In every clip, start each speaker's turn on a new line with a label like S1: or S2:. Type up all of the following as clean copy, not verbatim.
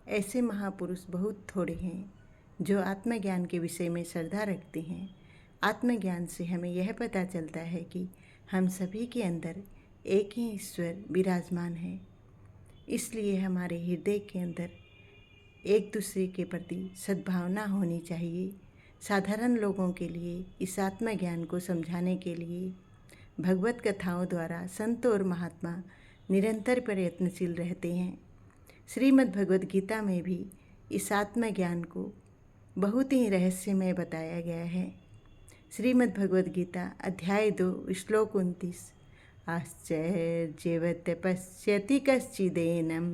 S1: ऐसे महापुरुष बहुत थोड़े हैं जो आत्मज्ञान के विषय में श्रद्धा रखते हैं। आत्मज्ञान से हमें यह पता चलता है कि हम सभी के अंदर एक ही ईश्वर विराजमान है। इसलिए हमारे हृदय के अंदर एक दूसरे के प्रति सद्भावना होनी चाहिए। साधारण लोगों के लिए इस आत्मज्ञान को समझाने के लिए भगवत कथाओं द्वारा संत और महात्मा निरंतर प्रयत्नशील रहते हैं। श्रीमद् भगवद गीता में भी इस आत्मज्ञान को बहुत ही रहस्यमय बताया गया है। श्रीमद् भगवद गीता अध्याय 2 श्लोक 29। आश्चर्यवत् पश्यति कश्चिदेनम्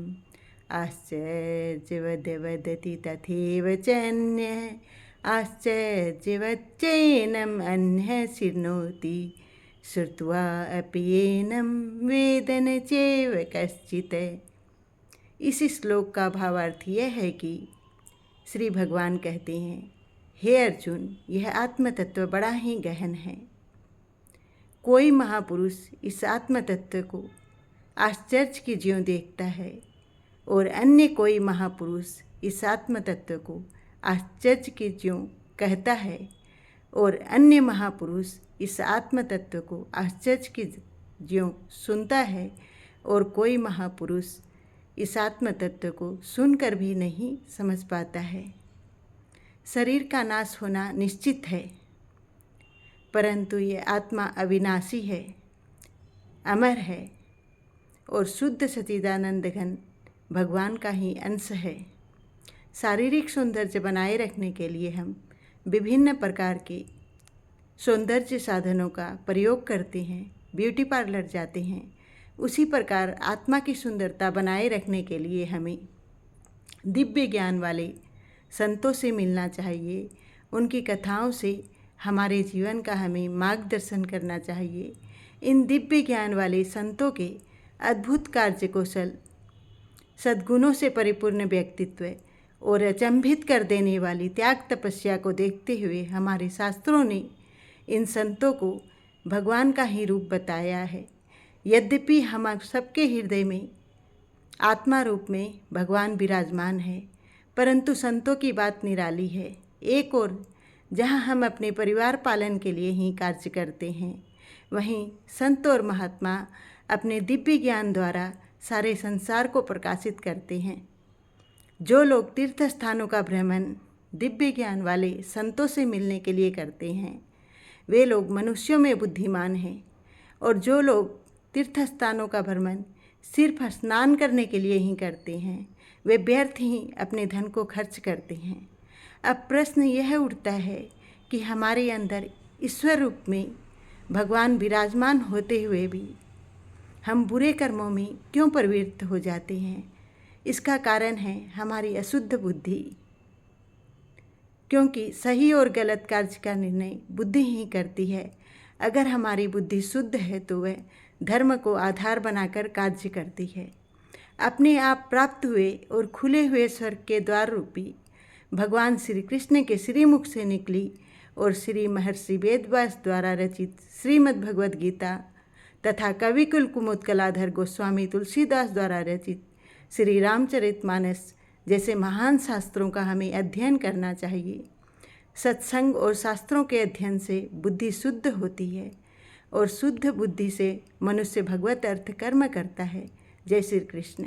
S1: आश्चर्यवद् वदति तथैव चान्यः आश्चर्यवच्चैनम् अन्यः शृणोति श्रुत्वा अपि एनं वेद न चैव कश्चित्। इस श्लोक का भावार्थ यह है कि श्री भगवान कहते हैं, हे अर्जुन, यह आत्म तत्व बड़ा ही गहन है। कोई महापुरुष इस आत्म तत्व को आश्चर्य की ज्यों देखता है और अन्य कोई महापुरुष इस आत्म तत्व को आश्चर्य की ज्यों कहता है और अन्य महापुरुष इस आत्म तत्व को आश्चर्य की ज्यों सुनता है और कोई महापुरुष इस आत्म तत्व को सुनकर भी नहीं समझ पाता है। शरीर का नाश होना निश्चित है, परंतु ये आत्मा अविनाशी है, अमर है और शुद्ध सच्चिदानंद घन भगवान का ही अंश है। शारीरिक सौंदर्य बनाए रखने के लिए हम विभिन्न प्रकार के सौंदर्य साधनों का प्रयोग करते हैं, ब्यूटी पार्लर जाते हैं। उसी प्रकार आत्मा की सुंदरता बनाए रखने के लिए हमें दिव्य ज्ञान वाले संतों से मिलना चाहिए। उनकी कथाओं से हमारे जीवन का हमें मार्गदर्शन करना चाहिए। इन दिव्य ज्ञान वाले संतों के अद्भुत कार्य कौशल, सद्गुणों से परिपूर्ण व्यक्तित्व और अचंभित कर देने वाली त्याग तपस्या को देखते हुए हमारे शास्त्रों ने इन संतों को भगवान का ही रूप बताया है। यद्यपि हम सबके हृदय में आत्मा रूप में भगवान विराजमान है, परंतु संतों की बात निराली है। एक और जहाँ हम अपने परिवार पालन के लिए ही कार्य करते हैं, वहीं संत और महात्मा अपने दिव्य ज्ञान द्वारा सारे संसार को प्रकाशित करते हैं। जो लोग तीर्थ स्थानों का भ्रमण दिव्य ज्ञान वाले संतों से मिलने के लिए करते हैं, वे लोग मनुष्यों में बुद्धिमान हैं। और जो लोग तीर्थ स्थानों का भ्रमण सिर्फ स्नान करने के लिए ही करते हैं, वे व्यर्थ ही अपने धन को खर्च करते हैं। अब प्रश्न यह उठता है कि हमारे अंदर ईश्वर रूप में भगवान विराजमान होते हुए भी हम बुरे कर्मों में क्यों प्रवृत्त हो जाते हैं? इसका कारण है हमारी अशुद्ध बुद्धि, क्योंकि सही और गलत कार्य का निर्णय बुद्धि ही करती है। अगर हमारी बुद्धि शुद्ध है तो वह धर्म को आधार बनाकर कार्य करती है। अपने आप प्राप्त हुए और खुले हुए स्वर्ग के द्वार रूपी भगवान श्री कृष्ण के श्रीमुख से निकली और श्री महर्षि वेदव्यास द्वारा रचित श्रीमद् भगवद गीता तथा कविकुल कुमुद कलाधर गोस्वामी तुलसीदास द्वारा रचित श्री रामचरितमानस जैसे महान शास्त्रों का हमें अध्ययन करना चाहिए। सत्संग और शास्त्रों के अध्ययन से बुद्धि शुद्ध होती है और शुद्ध बुद्धि से मनुष्य भगवत अर्थ कर्म करता है। जय श्री कृष्ण।